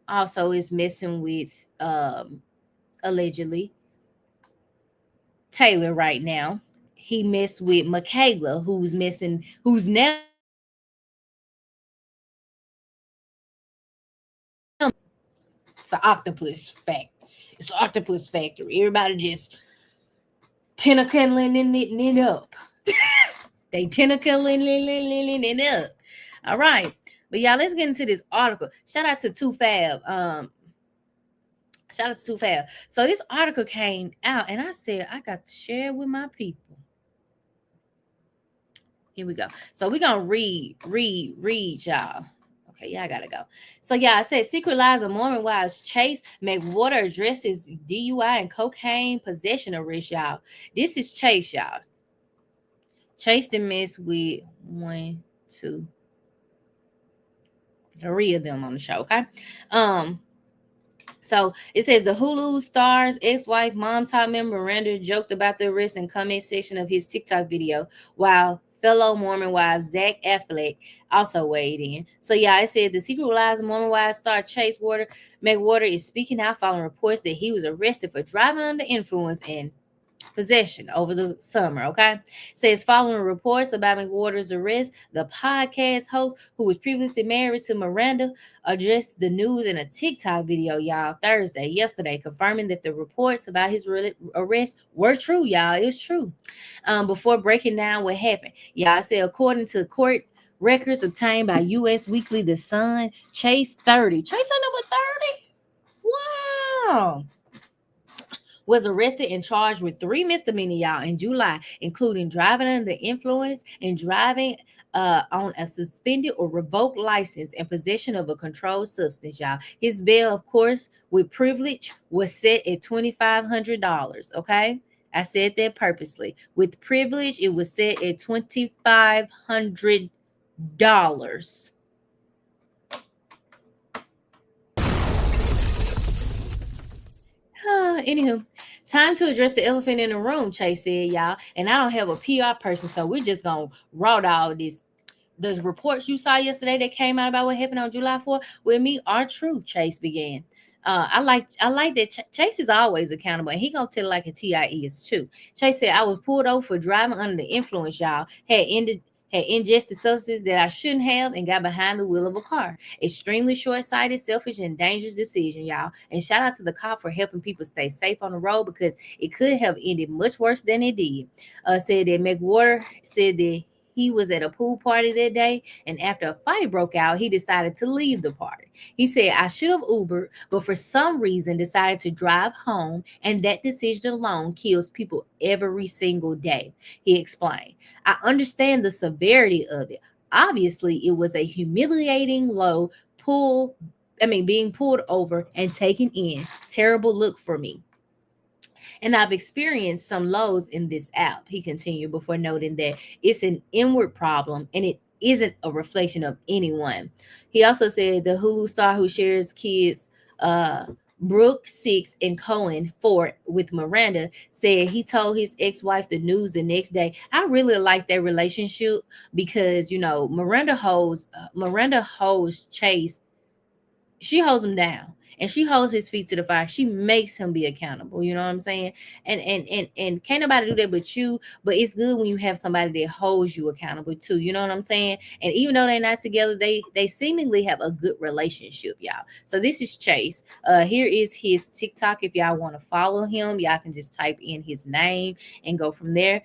also is messing with allegedly Taylor right now. He messed with Makayla, who's now it's an octopus fact. It's an octopus factory. Everybody just tentacling it up. They tentacling it up. All right. But y'all, let's get into this article. Shout out to Too Fab. Shout out to Too Fab. So this article came out, and I said I got to share it with my people. Here we go. So we're gonna read, y'all. Okay, y'all gotta go. So yeah, I said secret lives of Mormon wives Chase McWater addresses DUI and cocaine possession arrest, y'all. This is Chase, y'all. Chase the miss with 1, 2, 3 of them on the show. Okay. So it says the Hulu star's ex-wife, mom talk member Miranda joked about the arrest and comment section of his TikTok video while fellow Mormon wife Zach Affleck also weighed in. So yeah, it said the secret lives of Mormon wives star Chase McWater is speaking out following reports that he was arrested for driving under influence and possession over the summer. Okay, says following reports about McWater's arrest, the podcast host, who was previously married to Miranda, addressed the news in a TikTok video, y'all, yesterday, confirming that the reports about his arrest were true, y'all. It was true. Before breaking down what happened, y'all, said according to court records obtained by U.S. Weekly The Sun, Chase on number 30. Wow, was arrested and charged with 3 misdemeanor, y'all, in July, including driving under the influence and driving on a suspended or revoked license and possession of a controlled substance, y'all. His bail, of course, with privilege, was set at $2,500. Okay, I said that purposely. With privilege, it was set at $2,500. Anywho, time to address the elephant in the room, Chase said, y'all. And I don't have a PR person, so we're just going to raw all this. The reports you saw yesterday that came out about what happened on July 4th with me are true, Chase began. I like that Chase is always accountable, and he gonna tell it like a TIE is too. Chase said, I was pulled over for driving under the influence, y'all. Had ingested substances that I shouldn't have and got behind the wheel of a car. Extremely short-sighted, selfish, and dangerous decision, y'all. And shout out to the cop for helping people stay safe on the road, because it could have ended much worse than it did. Said that McWater said that he was at a pool party that day, and after a fight broke out, he decided to leave the party. He said, I should have Ubered, but for some reason decided to drive home, and that decision alone kills people every single day. He explained, I understand the severity of it. Obviously, it was a humiliating low being pulled over and taken in. Terrible look for me. And I've experienced some lows in this app, he continued, before noting that it's an inward problem and it isn't a reflection of anyone. He also said the Hulu star who shares kids, Brooke 6 and Cohen 4 with Miranda, said he told his ex-wife the news the next day. I really like their relationship because Miranda holds Chase. She holds him down, and she holds his feet to the fire. She makes him be accountable. You know what I'm saying? And can't nobody do that but you. But it's good when you have somebody that holds you accountable too. You know what I'm saying? And even though they're not together, they seemingly have a good relationship, y'all. So this is Chase. Here is his TikTok. If y'all want to follow him, y'all can just type in his name and go from there.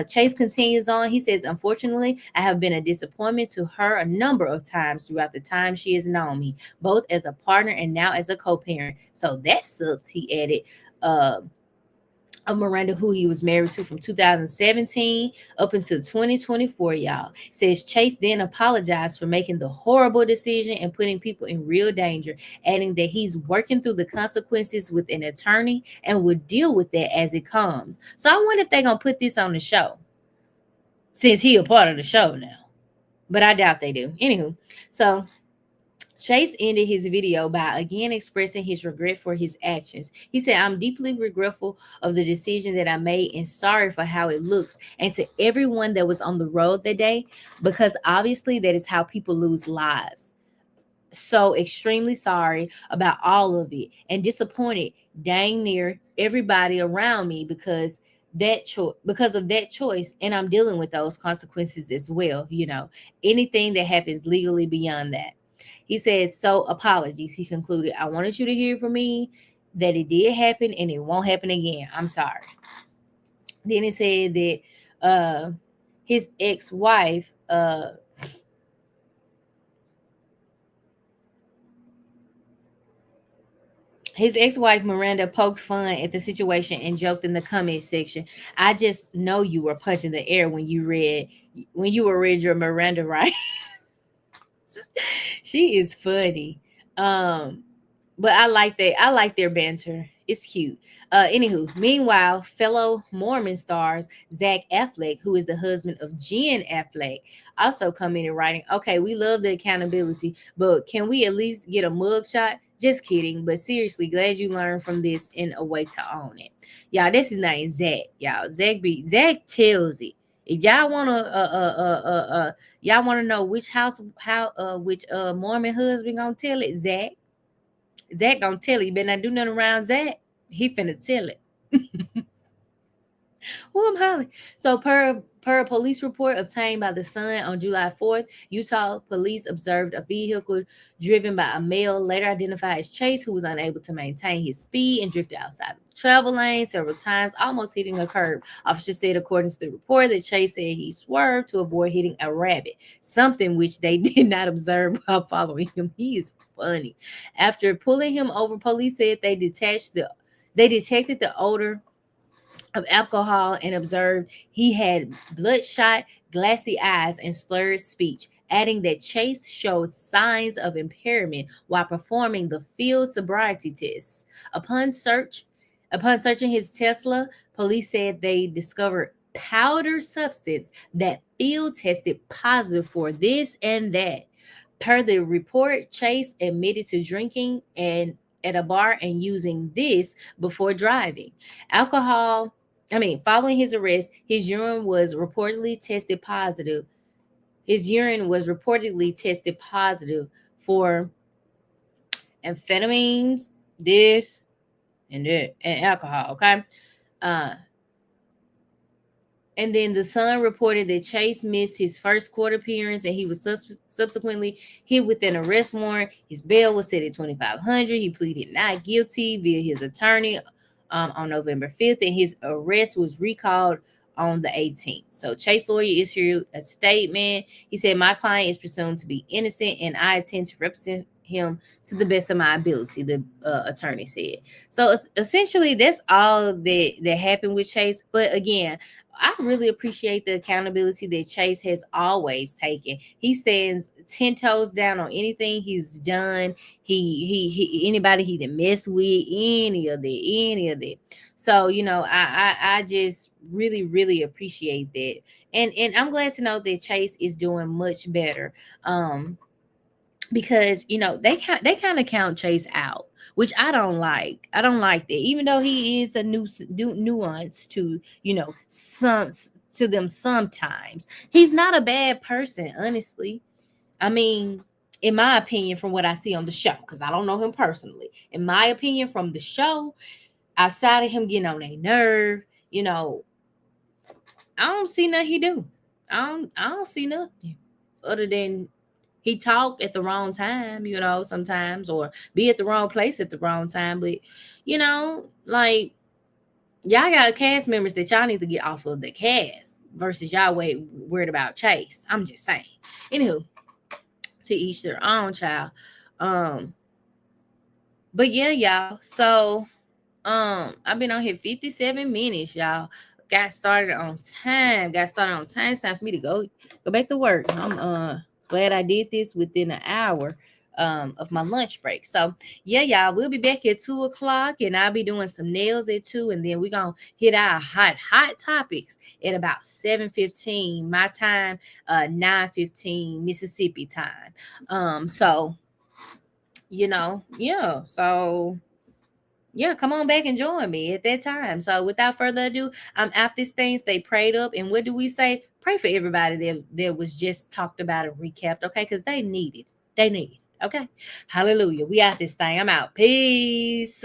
Chase continues on. He says, unfortunately, I have been a disappointment to her a number of times throughout the time she has known me, both as a partner and now as a co-parent. So that sucks, he added. Of Miranda, who he was married to from 2017 up until 2024, y'all. Says Chase then apologized for making the horrible decision and putting people in real danger, adding that he's working through the consequences with an attorney and would deal with that as it comes. So I wonder if they're going to put this on the show, since he a part of the show now. But I doubt they do. Anywho, so Chase ended his video by again expressing his regret for his actions. He said, I'm deeply regretful of the decision that I made and sorry for how it looks. And to everyone that was on the road that day, because obviously that is how people lose lives. So extremely sorry about all of it and disappointed dang near everybody around me because of that choice, and I'm dealing with those consequences as well. Anything that happens legally beyond that. He says, so apologies. He concluded, I wanted you to hear from me that it did happen and it won't happen again. I'm sorry. Then he said that his ex-wife, Miranda poked fun at the situation and joked in the comment section, I just know you were punching the air when you read your Miranda right. She is funny. But I like that. I like their banter. It's cute. Anywho, meanwhile, fellow Mormon stars Zach Affleck, who is the husband of Jen Affleck, also commented writing, okay, we love the accountability, but can we at least get a mugshot? Just kidding. But seriously, glad you learned from this in a way to own it. Y'all, this is name Zach. Y'all, Zach tells it. If y'all wanna know which house how which Mormon husband gonna tell it, Zach. Zach gonna tell it. You better not do nothing around Zach. He finna tell it. Who I'm hollering. So per a police report obtained by the Sun on July 4th, Utah police observed a vehicle driven by a male later identified as Chase, who was unable to maintain his speed and drifted outside the travel lane several times, almost hitting a curb. Officers said, according to the report, that Chase said he swerved to avoid hitting a rabbit, something which they did not observe while following him. He is funny. After pulling him over, police said they detected the odor of alcohol and observed he had bloodshot, glassy eyes and slurred speech, adding that Chase showed signs of impairment while performing the field sobriety tests. Upon search, upon searching his Tesla, police said they discovered powder substance that field tested positive for this and that. Per the report, Chase admitted to drinking and at a bar and using this before driving. Alcohol, following his arrest, his urine was reportedly tested positive for amphetamines, this and that, and alcohol. Okay. Uh, And then the Sun reported that Chase missed his first court appearance and he was subsequently hit with an arrest warrant. His bail was set at $2,500. He pleaded not guilty via his attorney on November 5th, and his arrest was recalled on the 18th. So Chase lawyer issued a statement. He said, "My client is presumed to be innocent and I intend to represent him to the best of my ability," the attorney said. So essentially, that's all that happened with Chase. But again, I really appreciate the accountability that Chase has always taken. He stands 10 toes down on anything he's done. He anybody he didn't mess with, any of that. So, I just really appreciate that. And I'm glad to know that Chase is doing much better. Because they kind of count Chase out, which I don't like. I don't like that. Even though he is a nuance to some to them sometimes, he's not a bad person, honestly. I mean, in my opinion, from what I see on the show, because I don't know him personally. In my opinion, from the show, outside of him getting on their nerve, I don't see nothing he do. I don't see nothing other than he talk at the wrong time, sometimes, or be at the wrong place at the wrong time. But like, y'all got cast members that y'all need to get off of the cast versus y'all worried about Chase. I'm just saying. Anywho, to each their own, child. But yeah, y'all. So I've been on here 57 minutes, y'all. Got started on time. It's time for me to go back to work. I'm glad I did this within an hour of my lunch break. So yeah, y'all, we'll be back at 2 o'clock, and I'll be doing some nails at 2, and then we're gonna hit our hot topics at about 7:15 my time, 9:15 Mississippi time. So yeah. So yeah, come on back and join me at that time. So without further ado, I'm out this thing. Stay prayed up. And what do we say? Pray for everybody that was just talked about and recapped, okay? Because they need it. Okay? Hallelujah. We out this thing. I'm out. Peace.